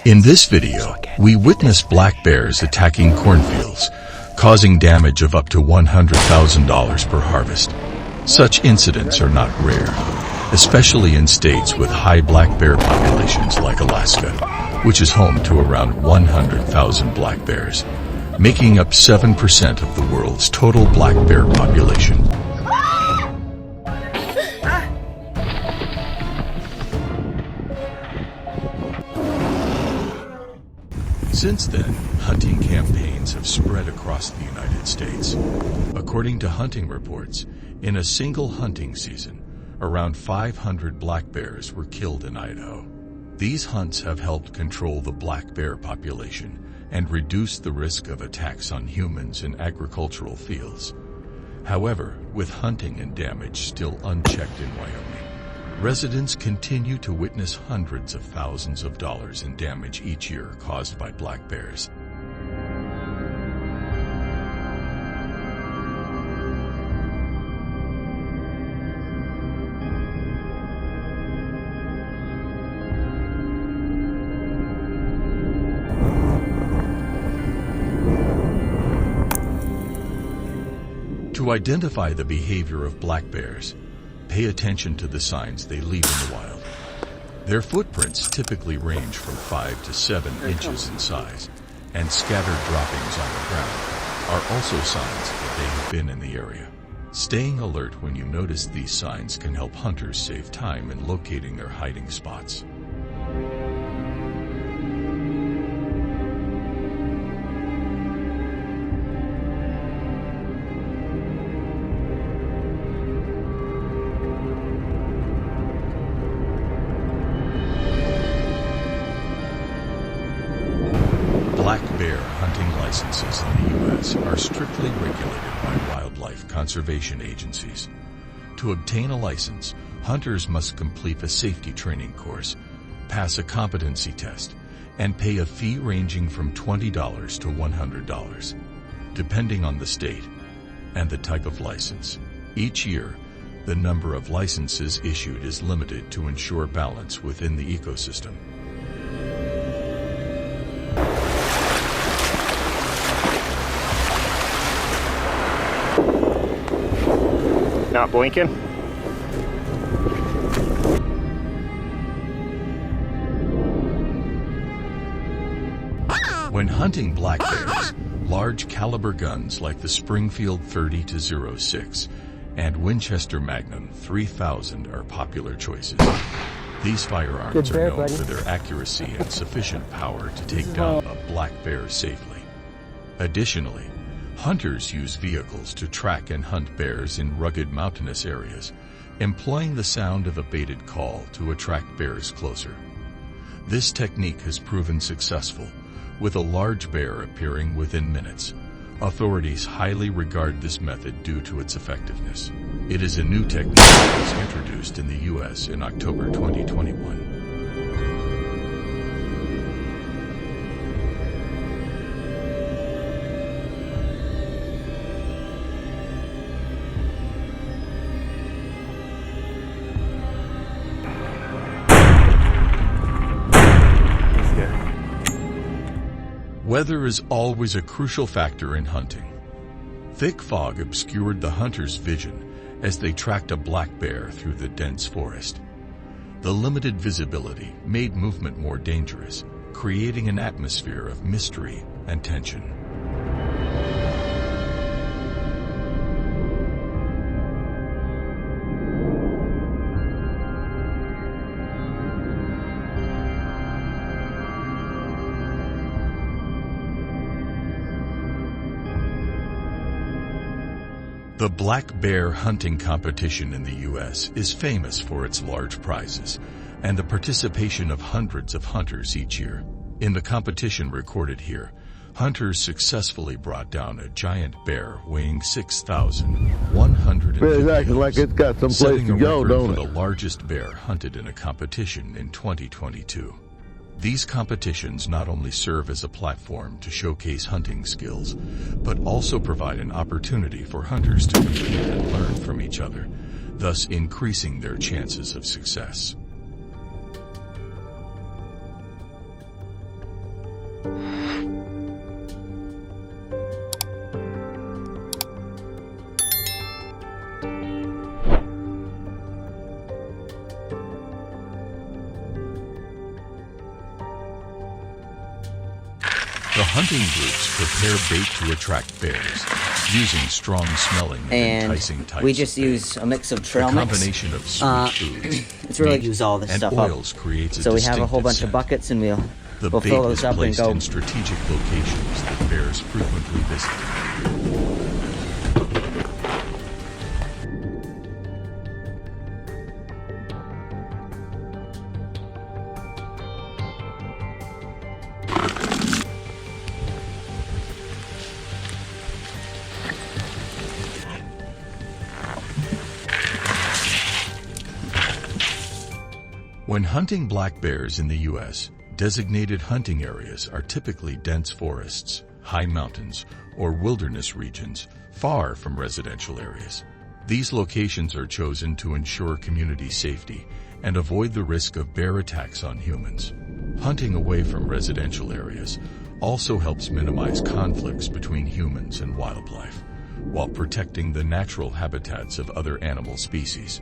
In this video, we witness black bears attacking cornfields, causing damage of up to $100,000 per harvest. Such incidents are not rare, especially in states with high black bear populations like Alaska, which is home to around 100,000 black bears, making up 7% of the world's total black bear population. Since then, hunting campaigns have spread across the United States. According to hunting reports, in a single hunting season, around 500 black bears were killed in Idaho. These hunts have helped control the black bear population and reduce the risk of attacks on humans in agricultural fields. However, with hunting and damage still unchecked in Wyoming, residents continue to witness hundreds of thousands of dollars in damage each year caused by black bears. To identify the behavior of black bears, pay attention to the signs they leave in the wild. Their footprints typically range from 5 to 7 inches in size, and scattered droppings on the ground are also signs that they have been in the area. Staying alert when you notice these signs can help hunters save time in locating their hiding spots. Black bear hunting licenses in the U.S. are strictly regulated by wildlife conservation agencies. To obtain a license, hunters must complete a safety training course, pass a competency test, and pay a fee ranging from $20 to $100, depending on the state and the type of license. Each year, the number of licenses issued is limited to ensure balance within the ecosystem. Not blinking. When hunting black bears, large caliber guns like the Springfield 30-06 and Winchester Magnum 3000 are popular choices. These firearms are known for their accuracy and sufficient power to take down a black bear safely. Additionally, hunters use vehicles to track and hunt bears in rugged mountainous areas, employing the sound of a baited call to attract bears closer. This technique has proven successful, with a large bear appearing within minutes. Authorities highly regard this method due to its effectiveness. It is a new technique that was introduced in the U.S. in October 2021. Weather is always a crucial factor in hunting. Thick fog obscured the hunters' vision as they tracked a black bear through the dense forest. The limited visibility made movement more dangerous, creating an atmosphere of mystery and tension. The black bear hunting competition in the U.S. is famous for its large prizes and the participation of hundreds of hunters each year. In the competition recorded here, hunters successfully brought down a giant bear weighing 6,150 like it's got some place setting to a go, record don't for it? the largest bear hunted in a competition in 2022. These competitions not only serve as a platform to showcase hunting skills, but also provide an opportunity for hunters to compete and learn from each other, thus increasing their chances of success. The hunting groups prepare bait to attract bears, using strong-smelling and enticing types we just of bait. use a mix of trail The mix. combination of sweet foods, It's really meat, use all this and stuff oils up. creates a So we have a whole bunch distinctive of buckets, and we'll The fill bait those is up and placed go. in strategic locations that bears frequently visit. When hunting black bears in the U.S., designated hunting areas are typically dense forests, high mountains, or wilderness regions far from residential areas. These locations are chosen to ensure community safety and avoid the risk of bear attacks on humans. Hunting away from residential areas also helps minimize conflicts between humans and wildlife, while protecting the natural habitats of other animal species.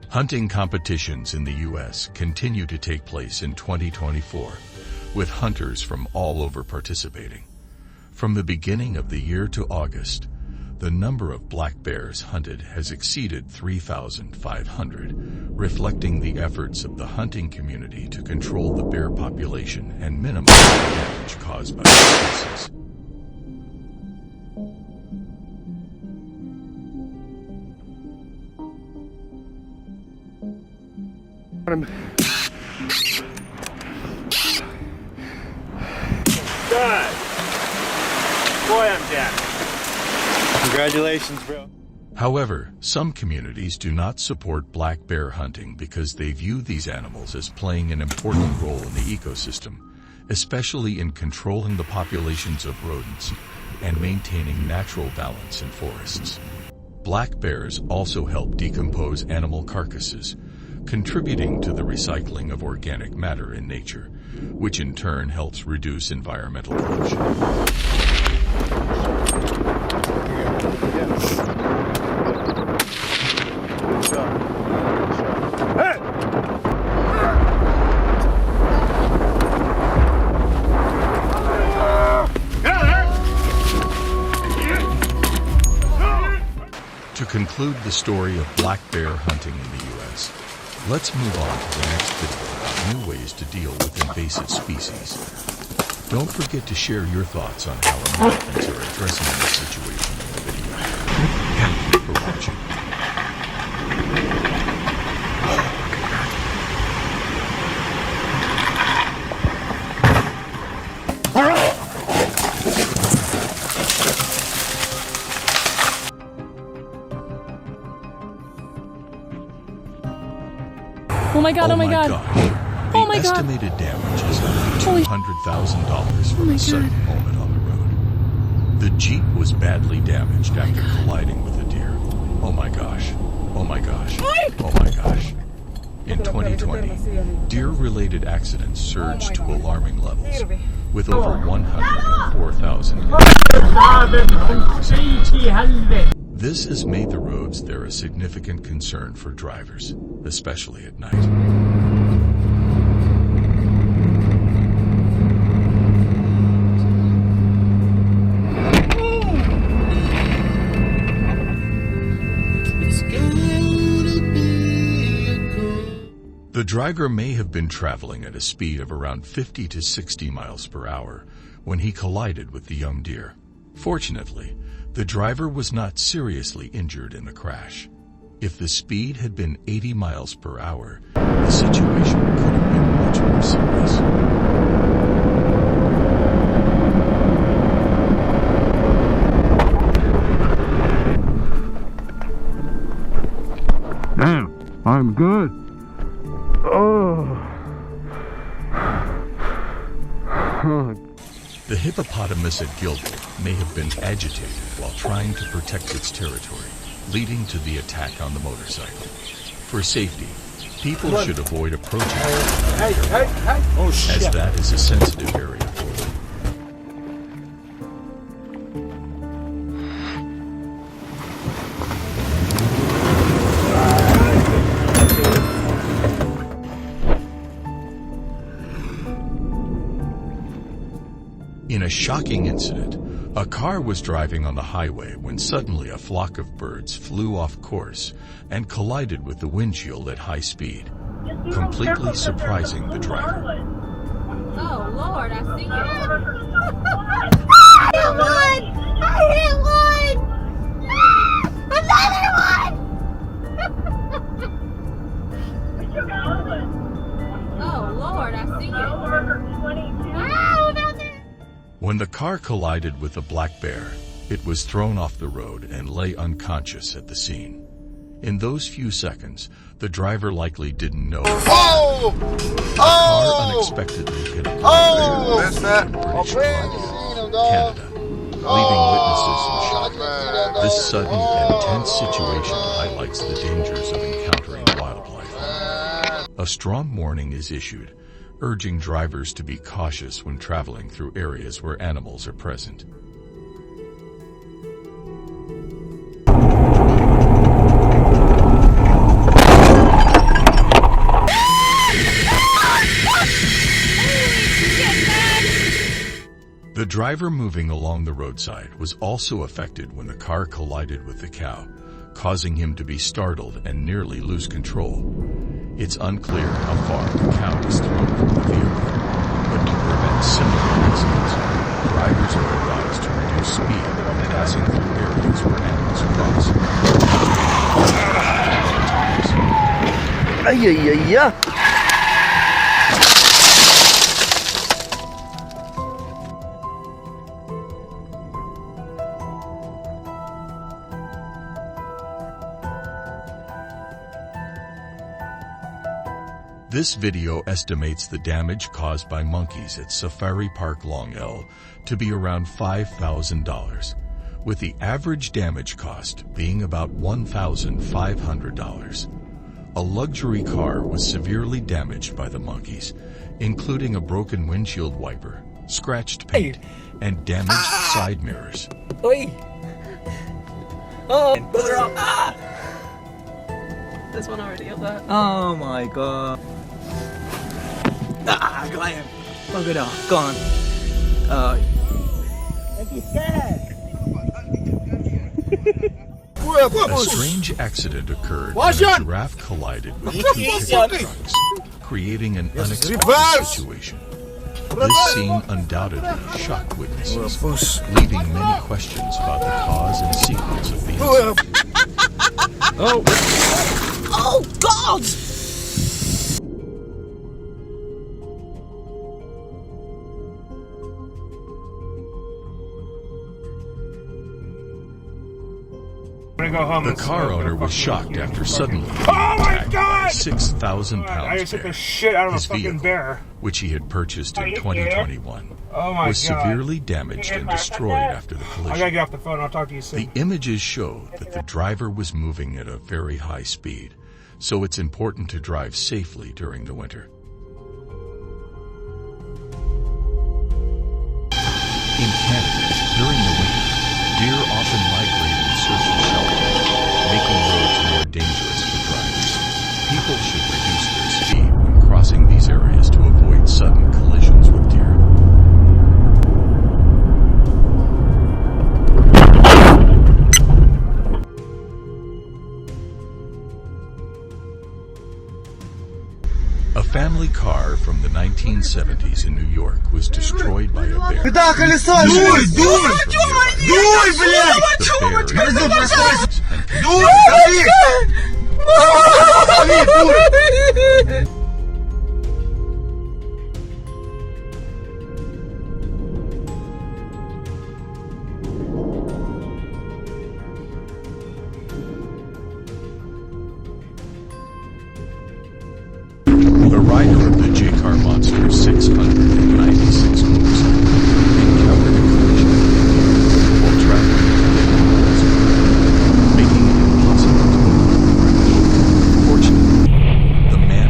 Hunting competitions in the U.S. continue to take place in 2024, with hunters from all over participating. From the beginning of the year to August, the number of black bears hunted has exceeded 3,500, reflecting the efforts of the hunting community to control the bear population and minimize the damage caused by the species. Good. Boy, I'm dead. Congratulations, bro. However, some communities do not support black bear hunting because they view these animals as playing an important role in the ecosystem, especially in controlling the populations of rodents and maintaining natural balance in forests. Black bears also help decompose animal carcasses, contributing to the recycling of organic matter in nature, which in turn helps reduce environmental pollution. To conclude the story of black bear hunting in the U.S., let's move on to the next video about new ways to deal with invasive species. Don't forget to share your thoughts on how Americans are addressing this situation in the video. Thank you for watching. Oh my god, oh my god. Gosh. Oh my The god. estimated damage is Holy- $200,000 from my a sudden God. moment on the road. The Jeep was badly damaged after colliding with a deer. Oh my gosh. Oh my gosh. Oh my gosh. In 2020, deer-related accidents surged to alarming levels, with over 104,000. This has made the roads there a significant concern for drivers, especially at night. The driver may have been traveling at a speed of around 50 to 60 miles per hour when he collided with the young deer. Fortunately, the driver was not seriously injured in the crash. If the speed had been 80 miles per hour, the situation could have been much more serious. Damn, I'm good. Oh. The hippopotamus at Gilbert may have been agitated while trying to protect its territory, leading to the attack on the motorcycle. For safety, People should avoid approaching Hey! Oh, as that is a sensitive area for them. In a shocking incident, a car was driving on the highway when suddenly a flock of birds flew off course and collided with the windshield at high speed, completely surprising the driver. Oh, Lord, I see it. I hit one! Another one! Oh, Lord, I see it. When the car collided with a black bear, it was thrown off the road and lay unconscious at the scene. In those few seconds, the driver likely didn't know. The car unexpectedly hit a bear in British Columbia, Canada, leaving witnesses in shock. This sudden and tense situation highlights the dangers of encountering wildlife. A strong warning is issued, urging drivers to be cautious when traveling through areas where animals are present. The driver moving along the roadside was also affected when the car collided with the cow, causing him to be startled and nearly lose control. It's unclear how far the cow was thrown from the vehicle, but to prevent similar accidents, drivers are advised to reduce speed when passing through areas where animals cross. Ay, ay, ay, ay. This video estimates the damage caused by monkeys at Safari Park Long L to be around $5,000, with the average damage cost being about $1,500. A luxury car was severely damaged by the monkeys, including a broken windshield wiper, scratched paint, and damaged side mirrors. Oi! Oh, brother up! Ah! This one already up there. Oh my god. Ah, got him. Look it up. Gone. A strange accident occurred when a giraffe collided with two pickup trucks, creating an unexpected situation. This scene undoubtedly shocked witnesses, leaving many questions about the cause and sequence of the incident. Oh god! The car owner was shocked after suddenly being attacked by a 6,000-pound I just took bear. the shit out of a His fucking vehicle, bear. which he had purchased in 2021, Oh my was God. severely damaged and destroyed after the I gotta collision. get off the phone. I'll talk to you soon. The images show that the driver was moving at a very high speed, so it's important to drive safely during the winter. In Canada, during the winter, deer often migrate in search of shelter, making roads more dangerous for drivers. People should reduce their speed when crossing these areas to avoid sudden collisions with deer. A family car from the 1970s in New York was destroyed by a bear. The rider of the J-Car Monster 696 motorcycle encountered a collision while traveling through the making it impossible to move. Fortunately, the man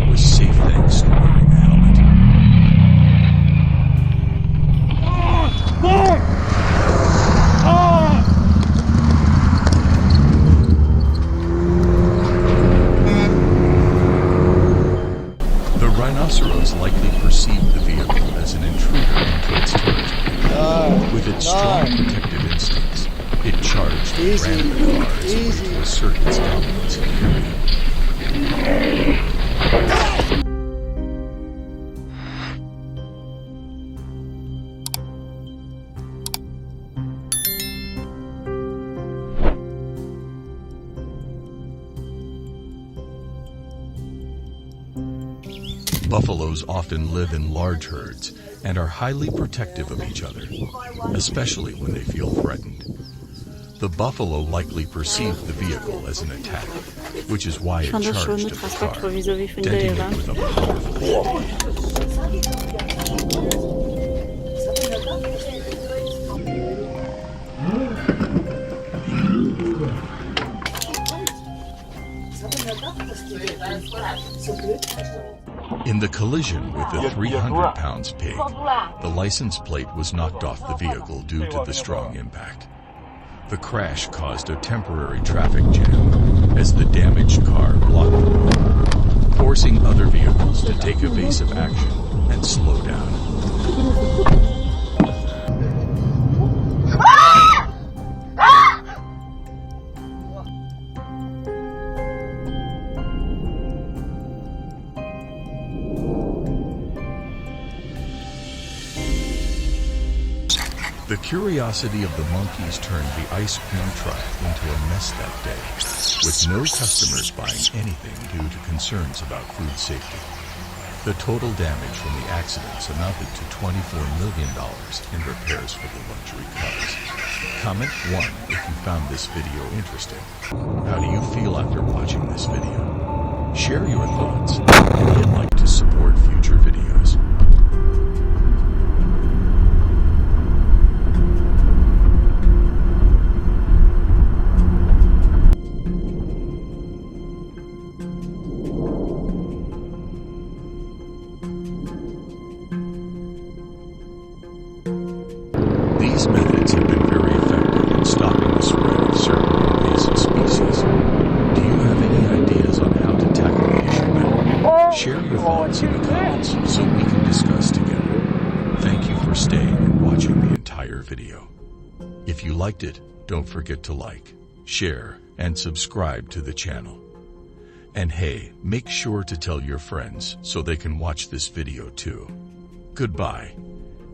perceived the vehicle as an intruder into its territory. With its strong protective instincts, it charged and ran the car as a way to assert its dominance in the area. Buffaloes often live in large herds and are highly protective of each other, especially when they feel threatened. The buffalo likely perceived the vehicle as an attack, which is why it charged at the car, denting it with a powerful hit. In the collision with the 300 pounds pig, the license plate was knocked off the vehicle due to the strong impact. The crash caused a temporary traffic jam as the damaged car blocked the road, forcing other vehicles to take evasive action and slow down. The curiosity of the monkeys turned the ice cream truck into a mess that day, with no customers buying anything due to concerns about food safety. The total damage from the accidents amounted to $24 million in repairs for the luxury cars. Comment 1 if you found this video interesting. How do you feel after watching this video? Share your thoughts and hit like to support future videos. These methods have been very effective in stopping the spread of certain invasive species. Do you have any ideas on how to tackle the issue better? Share your thoughts in the comments so we can discuss together. Thank you for staying and watching the entire video. If you liked it, don't forget to like, share, and subscribe to the channel. And hey, make sure to tell your friends so they can watch this video too. Goodbye.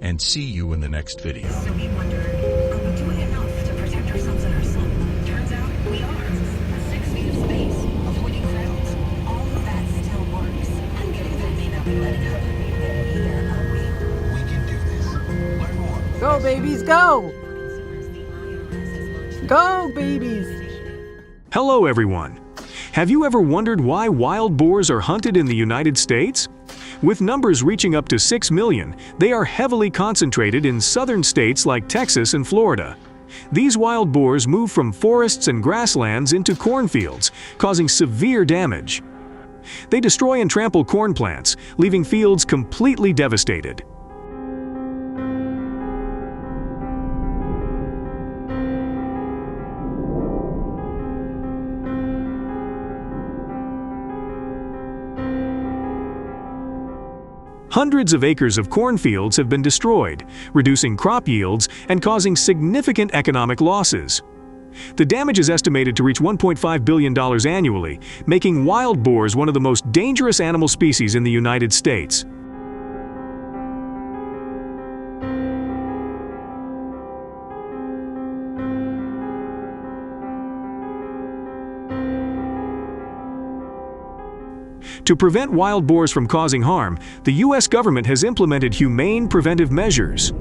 And see you in the next video. So we wondered, are we doing enough to protect ourselves and our son? Turns out we are. 6 feet of space, avoiding crowds, all of that still works. I'm getting that may not be letting up, but neither are we. We can do this. Learn more. Go, babies, go! Go, babies! Hello, everyone. Have you ever wondered why wild boars are hunted in the United States? With numbers reaching up to 6 million, they are heavily concentrated in southern states like Texas and Florida. These wild boars move from forests and grasslands into cornfields, causing severe damage. They destroy and trample corn plants, leaving fields completely devastated. Hundreds of acres of cornfields have been destroyed, reducing crop yields and causing significant economic losses. The damage is estimated to reach $1.5 billion annually, making wild boars one of the most dangerous animal species in the United States. To prevent wild boars from causing harm, the U.S. government has implemented humane preventive measures.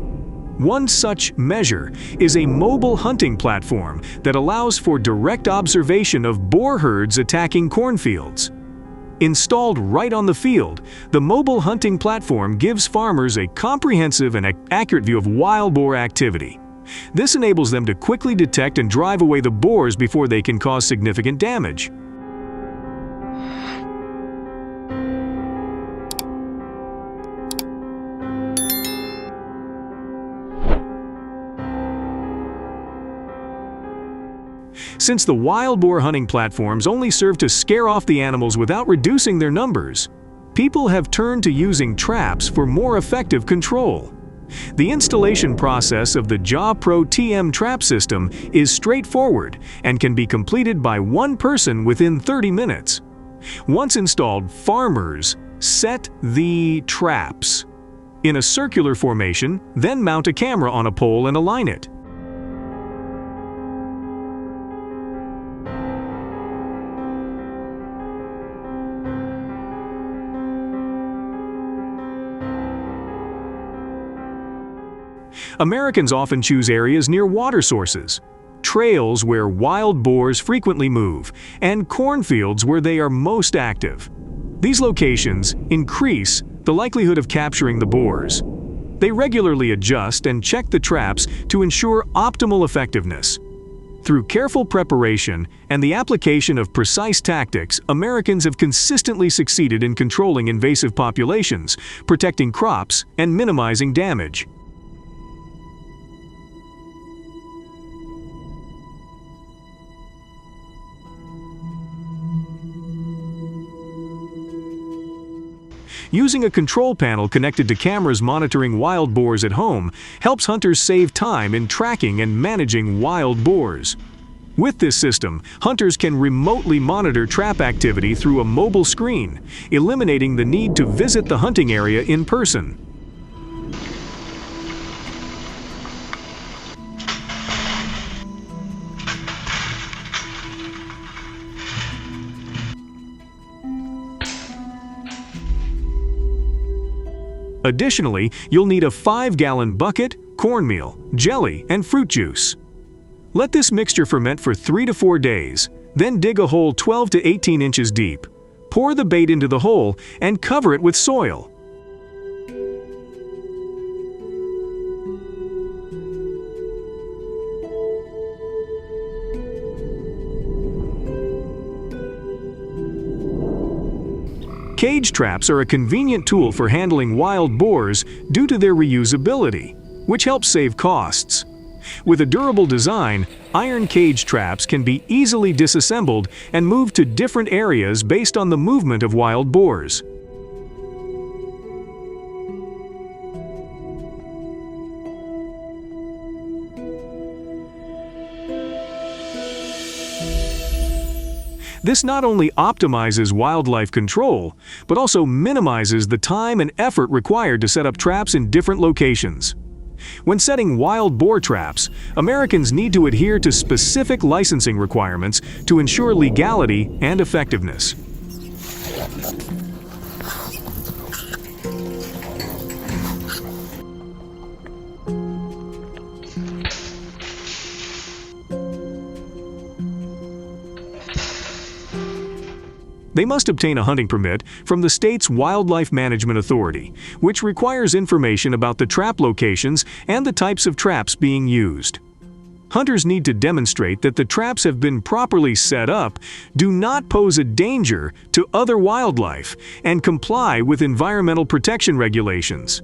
One such measure is a mobile hunting platform that allows for direct observation of boar herds attacking cornfields. Installed right on the field, the mobile hunting platform gives farmers a comprehensive and accurate view of wild boar activity. This enables them to quickly detect and drive away the boars before they can cause significant damage. Since the wild boar hunting platforms only serve to scare off the animals without reducing their numbers, people have turned to using traps for more effective control. The installation process of the Jaw Pro TM trap system is straightforward and can be completed by one person within 30 minutes. Once installed, farmers set the traps in a circular formation, then mount a camera on a pole and align it. Americans often choose areas near water sources, trails where wild boars frequently move, and cornfields where they are most active. These locations increase the likelihood of capturing the boars. They regularly adjust and check the traps to ensure optimal effectiveness. Through careful preparation and the application of precise tactics, Americans have consistently succeeded in controlling invasive populations, protecting crops, and minimizing damage. Using a control panel connected to cameras monitoring wild boars at home helps hunters save time in tracking and managing wild boars. With this system, hunters can remotely monitor trap activity through a mobile screen, eliminating the need to visit the hunting area in person. Additionally, you'll need a 5-gallon bucket, cornmeal, jelly, and fruit juice. Let this mixture ferment for 3 to 4 days, then dig a hole 12 to 18 inches deep. Pour the bait into the hole and cover it with soil. Cage traps are a convenient tool for handling wild boars due to their reusability, which helps save costs. With a durable design, iron cage traps can be easily disassembled and moved to different areas based on the movement of wild boars. This not only optimizes wildlife control, but also minimizes the time and effort required to set up traps in different locations. When setting wild boar traps, Americans need to adhere to specific licensing requirements to ensure legality and effectiveness. They must obtain a hunting permit from the state's Wildlife Management Authority, which requires information about the trap locations and the types of traps being used. Hunters need to demonstrate that the traps have been properly set up, do not pose a danger to other wildlife, and comply with environmental protection regulations.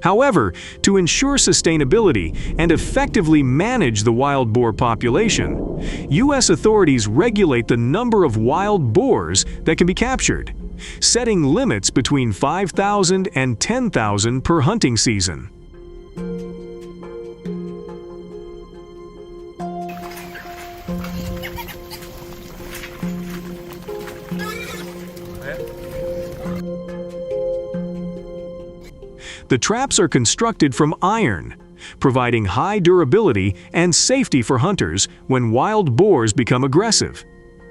However, to ensure sustainability and effectively manage the wild boar population, U.S. authorities regulate the number of wild boars that can be captured, setting limits between 5,000 and 10,000 per hunting season. The traps are constructed from iron, providing high durability and safety for hunters when wild boars become aggressive.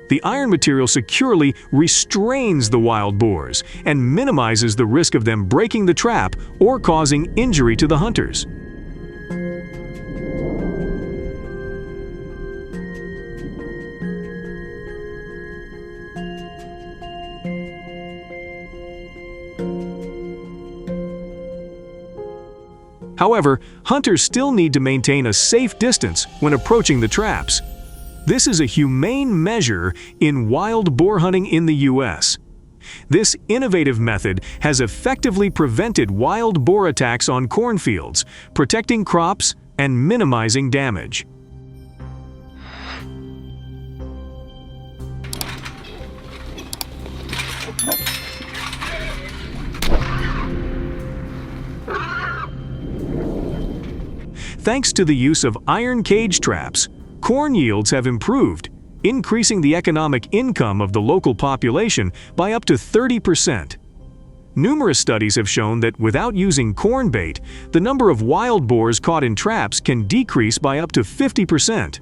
The iron material securely restrains the wild boars and minimizes the risk of them breaking the trap or causing injury to the hunters. However, hunters still need to maintain a safe distance when approaching the traps. This is a humane measure in wild boar hunting in the U.S. This innovative method has effectively prevented wild boar attacks on cornfields, protecting crops and minimizing damage. Thanks to the use of iron cage traps, corn yields have improved, increasing the economic income of the local population by up to 30%. Numerous studies have shown that without using corn bait, the number of wild boars caught in traps can decrease by up to 50%.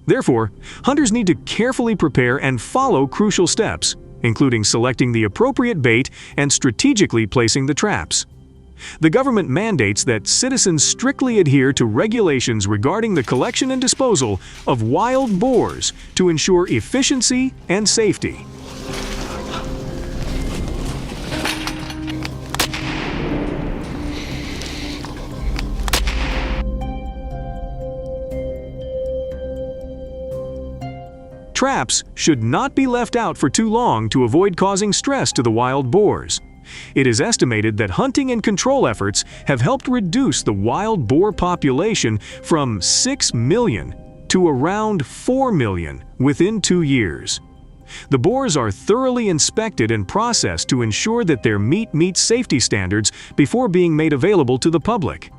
Therefore, hunters need to carefully prepare and follow crucial steps, including selecting the appropriate bait and strategically placing the traps. The government mandates that citizens strictly adhere to regulations regarding the collection and disposal of wild boars to ensure efficiency and safety. Traps should not be left out for too long to avoid causing stress to the wild boars. It is estimated that hunting and control efforts have helped reduce the wild boar population from 6 million to around 4 million within 2 years. The boars are thoroughly inspected and processed to ensure that their meat meets safety standards before being made available to the public.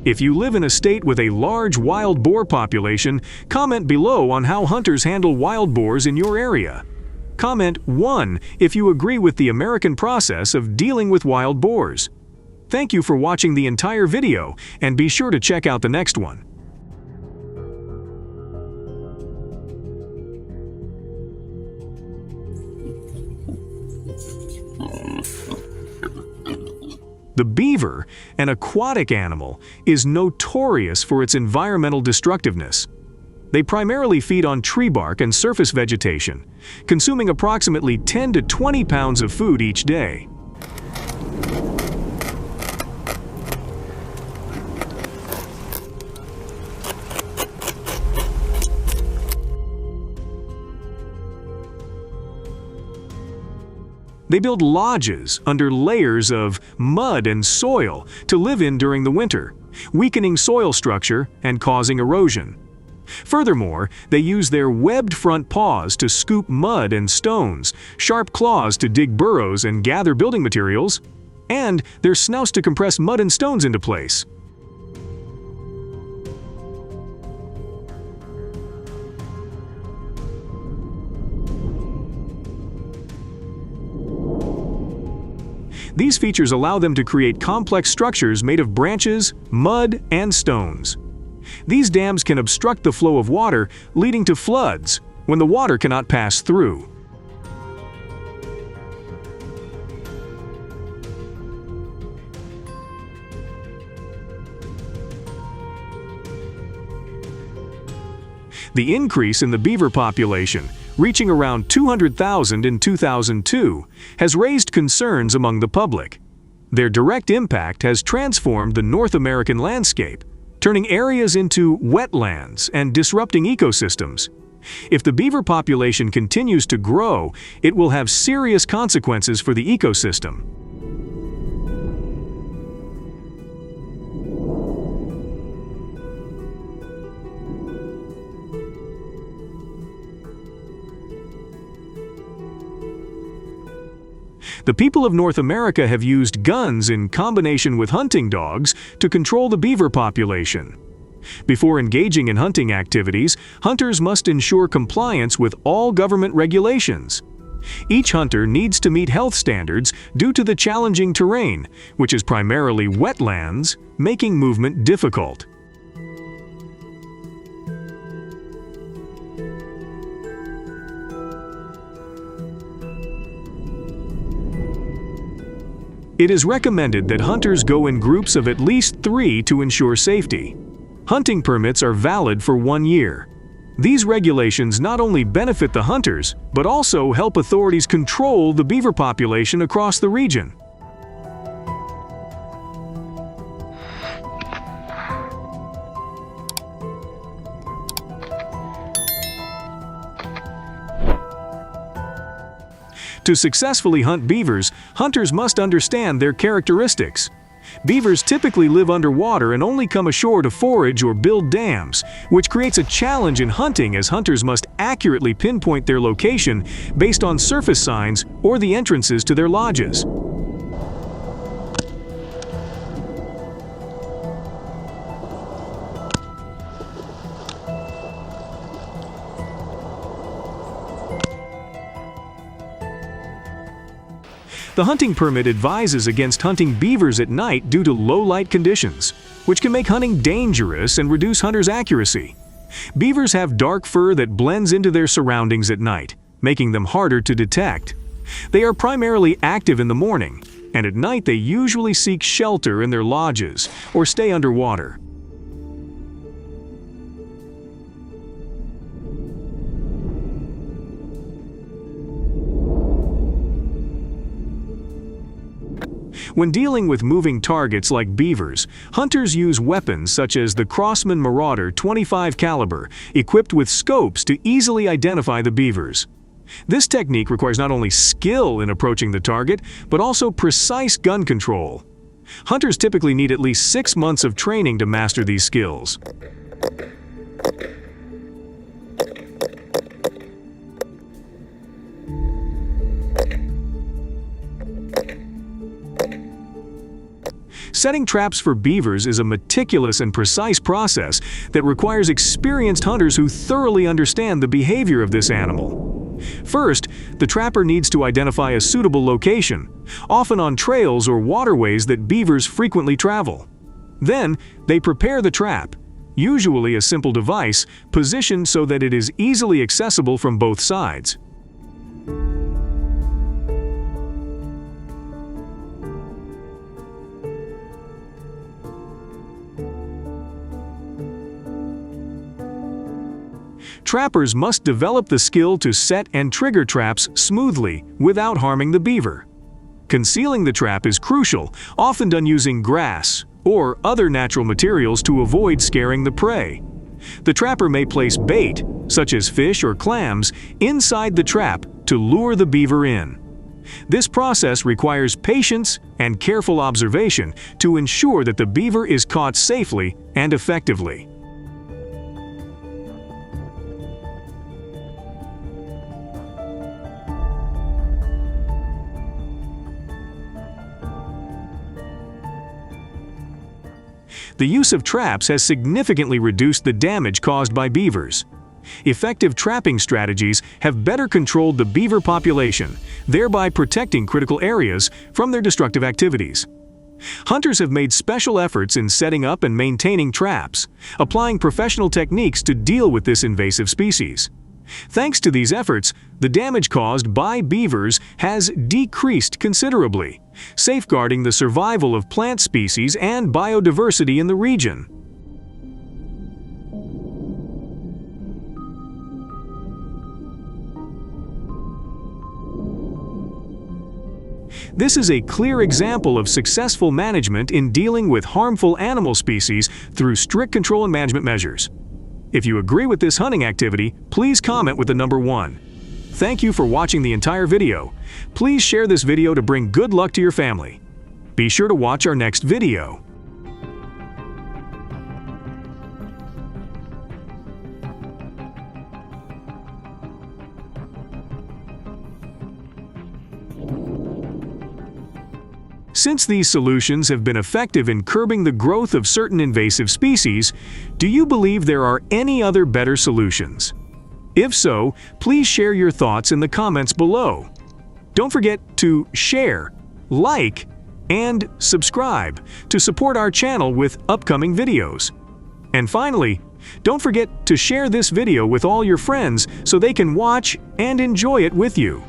If you live in a state with a large wild boar population, comment below on how hunters handle wild boars in your area. Comment 1 if you agree with the American process of dealing with wild boars. Thank you for watching the entire video, and be sure to check out the next one. The beaver, an aquatic animal, is notorious for its environmental destructiveness. They primarily feed on tree bark and surface vegetation, consuming approximately 10 to 20 pounds of food each day. They build lodges under layers of mud and soil to live in during the winter, weakening soil structure and causing erosion. Furthermore, they use their webbed front paws to scoop mud and stones, sharp claws to dig burrows and gather building materials, and their snouts to compress mud and stones into place. These features allow them to create complex structures made of branches, mud, and stones. These dams can obstruct the flow of water, leading to floods when the water cannot pass through. The increase in the beaver population, reaching around 200,000 in 2002, has raised concerns among the public. Their direct impact has transformed the North American landscape, turning areas into wetlands and disrupting ecosystems. If the beaver population continues to grow, it will have serious consequences for the ecosystem. The people of North America have used guns in combination with hunting dogs to control the beaver population. Before engaging in hunting activities, hunters must ensure compliance with all government regulations. Each hunter needs to meet health standards due to the challenging terrain, which is primarily wetlands, making movement difficult. It is recommended that hunters go in groups of at least 3 to ensure safety. Hunting permits are valid for 1 year. These regulations not only benefit the hunters, but also help authorities control the beaver population across the region. To successfully hunt beavers, hunters must understand their characteristics. Beavers typically live underwater and only come ashore to forage or build dams, which creates a challenge in hunting as hunters must accurately pinpoint their location based on surface signs or the entrances to their lodges. The hunting permit advises against hunting beavers at night due to low light conditions, which can make hunting dangerous and reduce hunters' accuracy. Beavers have dark fur that blends into their surroundings at night, making them harder to detect. They are primarily active in the morning, and at night they usually seek shelter in their lodges or stay underwater. When dealing with moving targets like beavers, hunters use weapons such as the Crosman Marauder .25 caliber, equipped with scopes to easily identify the beavers. This technique requires not only skill in approaching the target, but also precise gun control. Hunters typically need at least 6 months of training to master these skills. Setting traps for beavers is a meticulous and precise process that requires experienced hunters who thoroughly understand the behavior of this animal. First, the trapper needs to identify a suitable location, often on trails or waterways that beavers frequently travel. Then, they prepare the trap, usually a simple device, positioned so that it is easily accessible from both sides. Trappers must develop the skill to set and trigger traps smoothly without harming the beaver. Concealing the trap is crucial, often done using grass or other natural materials to avoid scaring the prey. The trapper may place bait, such as fish or clams, inside the trap to lure the beaver in. This process requires patience and careful observation to ensure that the beaver is caught safely and effectively. The use of traps has significantly reduced the damage caused by beavers. Effective trapping strategies have better controlled the beaver population, thereby protecting critical areas from their destructive activities. Hunters have made special efforts in setting up and maintaining traps, applying professional techniques to deal with this invasive species. Thanks to these efforts, the damage caused by beavers has decreased considerably, safeguarding the survival of plant species and biodiversity in the region. This is a clear example of successful management in dealing with harmful animal species through strict control and management measures. If you agree with this hunting activity, please comment with the number 1. Thank you for watching the entire video. Please share this video to bring good luck to your family. Be sure to watch our next video. Since these solutions have been effective in curbing the growth of certain invasive species, do you believe there are any other better solutions? If so, please share your thoughts in the comments below. Don't forget to share, like, and subscribe to support our channel with upcoming videos. And finally, don't forget to share this video with all your friends so they can watch and enjoy it with you.